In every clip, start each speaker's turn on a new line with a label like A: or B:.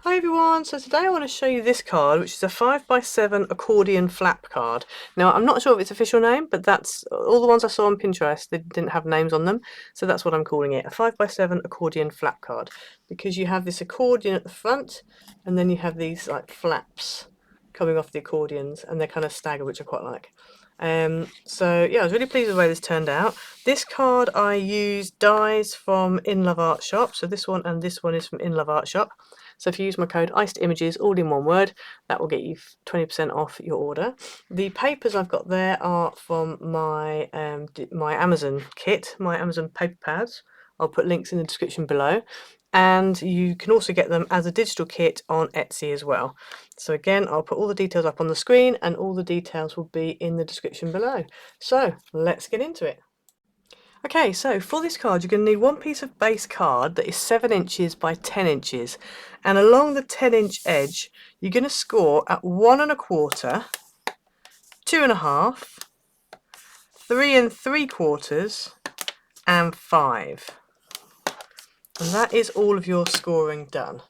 A: Hi everyone, so today I want to show you this card, which is a 5x7 accordion flap card. Now I'm not sure of its official name, but that's all the ones I saw on Pinterest, they didn't have names on them, so that's what I'm calling it, a 5x7 accordion flap card, because you have this accordion at the front and then you have these like flaps coming off the accordions and they're kind of staggered, which I quite like. So yeah, I was really pleased with the way this turned out. This card I used dies from In Love Art Shop, so this one and this one is from In Love Art Shop. So if you use my code ICEDImages, all in one word, that will get you 20% off your order. The papers I've got there are from my my Amazon kit, my Amazon paper pads. I'll put links in the description below. And you can also get them as a digital kit on Etsy as well. So again, I'll put all the details up on the screen and all the details will be in the description below. So let's get into it. Okay, so for this card you're going to need one piece of base card that is 7 inches by 10 inches, and along the 10-inch edge you're going to score at 1 1/4, 2 1/2, 3 3/4 and 5. And that is all of your scoring done.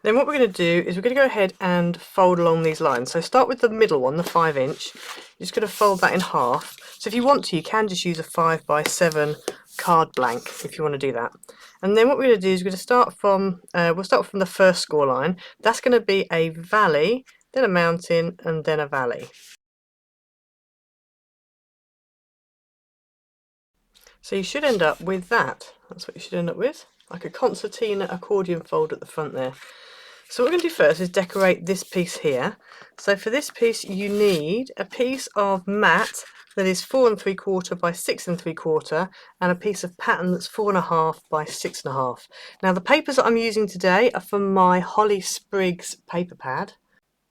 A: Then what we're going to do is we're going to go ahead and fold along these lines. So start with the middle one, the 5-inch. You're just going to fold that in half. So if you want to, you can just use a 5x7 card blank if you want to do that. And then what we're going to do is we're going to start from, we'll start from the first score line. That's going to be a valley, then a mountain, and then a valley. So you should end up with that. That's what you should end up with, like a concertina accordion fold at the front there. So what we're going to do first is decorate this piece here. So for this piece you need a piece of mat that is 4 3/4 by 6 3/4 and a piece of pattern that's 4 1/2 by 6 1/2. Now the papers that I'm using today are from my Holly Spriggs paper pad,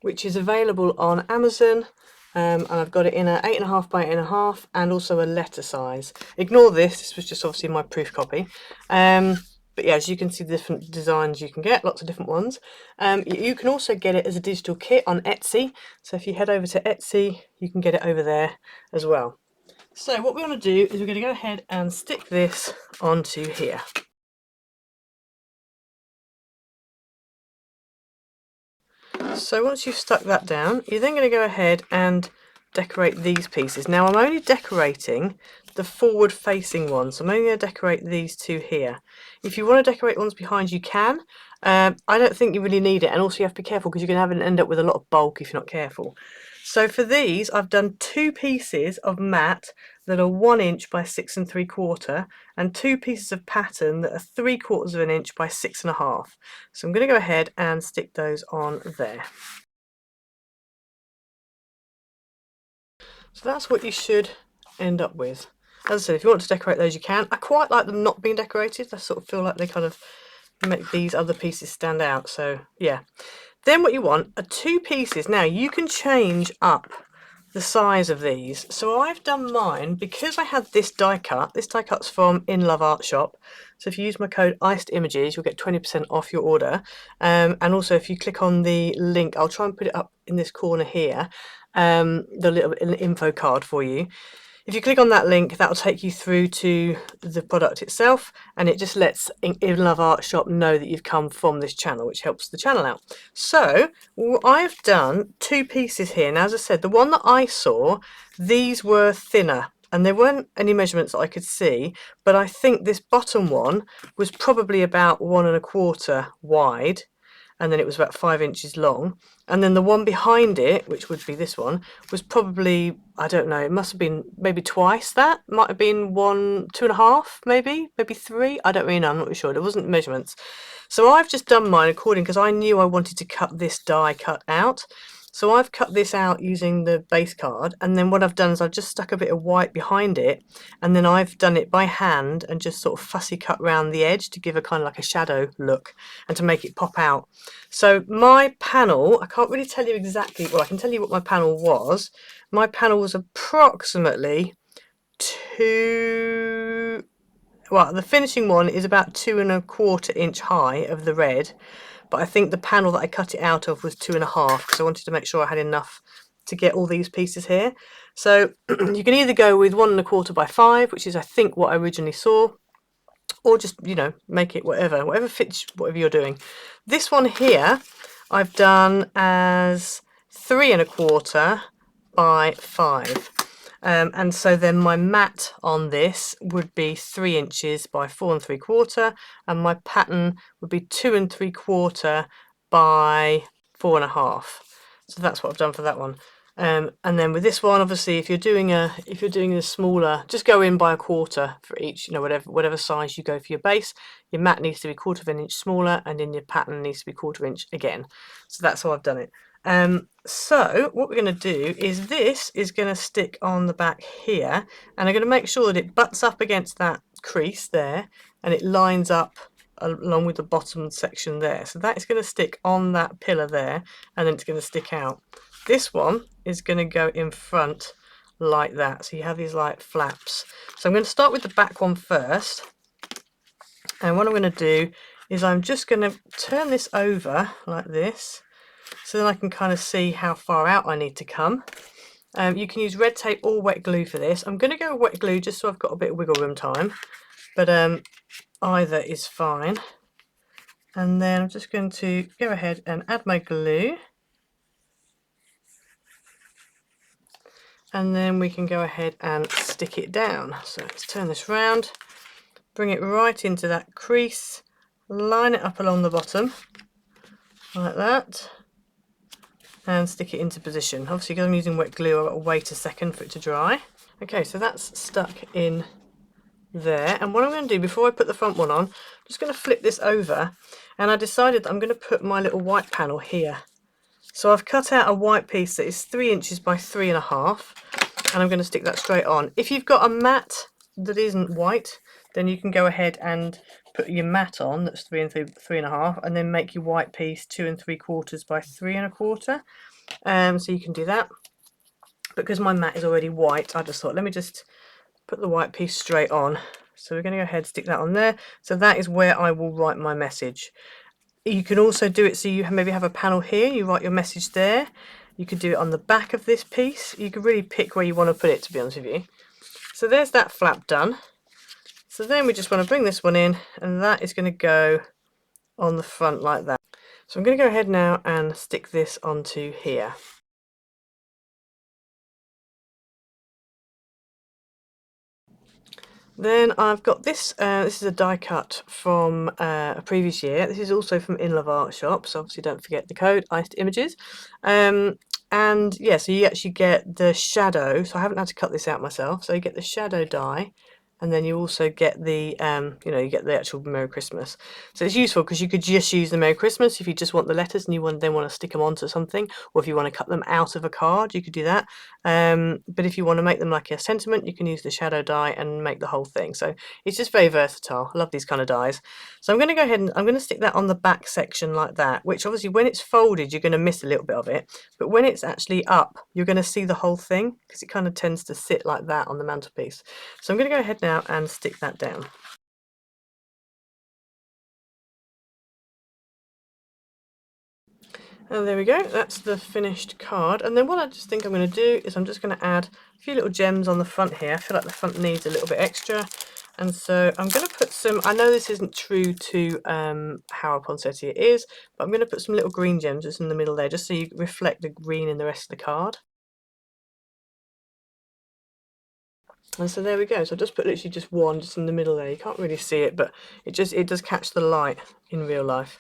A: which is available on Amazon. And I've got it in a 8 1/2 by 8 1/2 and also a letter size. Ignore this was just obviously my proof copy. But yeah, as you can see, the different designs you can get, lots of different ones. You can also get it as a digital kit on Etsy. So if you head over to Etsy, you can get it over there as well. So what we want to do is we're going to go ahead and stick this onto here. So once you've stuck that down, you're then going to go ahead and decorate these pieces. Now I'm only decorating the forward facing ones. I'm only going to decorate these two here. If you want to decorate ones behind, you can. I don't think you really need it, and also you have to be careful because you're going to end up with a lot of bulk if you're not careful. So for these I've done 2 pieces of mat that are 1 inch by 6 3/4 and 2 pieces of pattern that are 3/4 of an inch by 6 1/2. So I'm going to go ahead and stick those on there. So that's what you should end up with. As I said, if you want to decorate those you can. I quite like them not being decorated. I sort of feel like they kind of make these other pieces stand out. So yeah. Then what you want are 2 pieces. Now you can change up the size of these. So I've done mine because I had this die cut. This die cut's from In Love Art Shop. So if you use my code ICEDImages, you'll get 20% off your order. And also if you click on the link, I'll try and put it up in this corner here, the little info card for you. If you click on that link, that'll take you through to the product itself, and it just lets In Love Art Shop know that you've come from this channel, which helps the channel out. So I've done 2 pieces here. Now, as I said, the one that I saw, these were thinner, and there weren't any measurements that I could see, but I think this bottom one was probably about 1 1/4 wide, and then it was about 5 inches long. And then the one behind it, which would be this one, was probably, I don't know, it must have been maybe twice that. Might have been 1, 2 1/2, maybe 3. I don't really know, I'm not really sure. There wasn't measurements. So I've just done mine according, because I knew I wanted to cut this die cut out. So I've cut this out using the base card, and then what I've done is I've just stuck a bit of white behind it, and then I've done it by hand and just sort of fussy cut around the edge to give a kind of like a shadow look and to make it pop out. So my panel, I can't really tell you exactly, well I can tell you what my panel was. My panel was approximately the finishing one is about 2 1/4 inch high of the red. But I think the panel that I cut it out of was 2 1/2 because I wanted to make sure I had enough to get all these pieces here. So you can either go with 1 1/4 by 5, which is I think what I originally saw, or just, you know, make it whatever fits whatever you're doing. This one here I've done as 3 1/4 by 5. And so then my mat on this would be 3 inches by 4 3/4, and my pattern would be 2 3/4 by 4 1/2. So that's what I've done for that one. And then with this one, obviously, if you're doing a smaller, just go in by 1/4 for each. You know, whatever size you go for your base, your mat needs to be 1/4 of an inch smaller, and then your pattern needs to be 1/4 inch again. So that's how I've done it. So what we're going to do is this is going to stick on the back here, and I'm going to make sure that it butts up against that crease there, and it lines up along with the bottom section there. So that is going to stick on that pillar there, and then it's going to stick out. This one is going to go in front like that. So you have these like flaps. So I'm going to start with the back one first. And what I'm going to do is I'm just going to turn this over like this, so then I can kind of see how far out I need to come. You can use red tape or wet glue for this. I'm going to go with wet glue just so I've got a bit of wiggle room time, but either is fine. And then I'm just going to go ahead and add my glue. And then we can go ahead and stick it down. So let's turn this round, bring it right into that crease, line it up along the bottom like that, and stick it into position. Obviously, because I'm using wet glue, I've got to wait a second for it to dry. Okay, so that's stuck in there. And what I'm going to do before I put the front one on, I'm just going to flip this over, and I decided that I'm going to put my little white panel here. So I've cut out a white piece that is 3 inches by 3 1/2, and I'm going to stick that straight on. If you've got a mat that isn't white, then you can go ahead and put your mat on that's 3 and 3 1/2, and then make your white piece 2 3/4 by 3 1/4. So you can do that. Because my mat is already white, I just thought, let me just put the white piece straight on. So we're going to go ahead and stick that on there. So that is where I will write my message. You can also do it so you maybe have a panel here, you write your message there. You could do it on the back of this piece. You could really pick where you want to put it, to be honest with you. So there's that flap done. So then we just want to bring this one in, and that is going to go on the front like that. So I'm going to go ahead now and stick this onto here. Then I've got this, this is a die cut from a previous year. This is also from In Love Art Shop, so obviously don't forget the code, iced images. And yeah, so you actually get the shadow, so I haven't had to cut this out myself, so you get the shadow die, and then you also get the, you know, you get the actual Merry Christmas. So it's useful because you could just use the Merry Christmas if you just want the letters and you then want to stick them onto something, or if you want to cut them out of a card, you could do that. But if you want to make them like a sentiment, you can use the shadow die and make the whole thing. So it's just very versatile. I love these kind of dies. So I'm going to go ahead and I'm going to stick that on the back section like that, which obviously when it's folded, you're going to miss a little bit of it. But when it's actually up, you're going to see the whole thing because it kind of tends to sit like that on the mantelpiece. So I'm going to go ahead now and stick that down. And there we go, that's the finished card. And then what I just think I'm going to do is I'm just going to add a few little gems on the front here. I feel like the front needs a little bit extra. And so I'm going to put some, I know this isn't true to how a poinsettia is, but I'm going to put some little green gems just in the middle there, just so you reflect the green in the rest of the card. And so there we go. So I just put literally just one just in the middle there. You can't really see it, but it does catch the light in real life.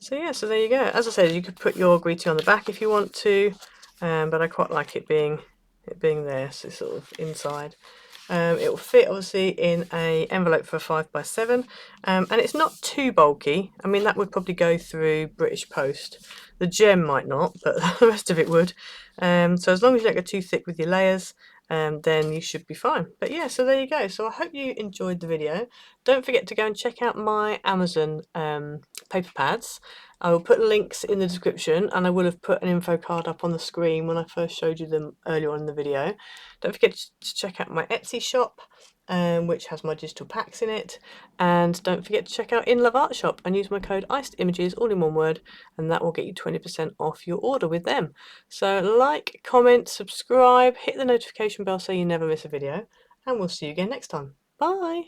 A: So yeah, so there you go. As I said, you could put your greeting on the back if you want to, but I quite like it being there, so sort of inside. It will fit obviously in a envelope for a 5x7, and it's not too bulky. I mean, that would probably go through British Post. The gem might not, but the rest of it would. So as long as you don't go too thick with your layers, then you should be fine. But yeah, so there you go. So I hope you enjoyed the video. Don't forget to go and check out my Amazon paper pads. I will put links in the description, and I will have put an info card up on the screen when I first showed you them earlier on in the video. Don't forget to check out my Etsy shop, which has my digital packs in it, and don't forget to check out In Love Art Shop and use my code icedimages, all in one word, and that will get you 20% off your order with them. So like, comment, subscribe, hit the notification bell so you never miss a video, and we'll see you again next time. Bye!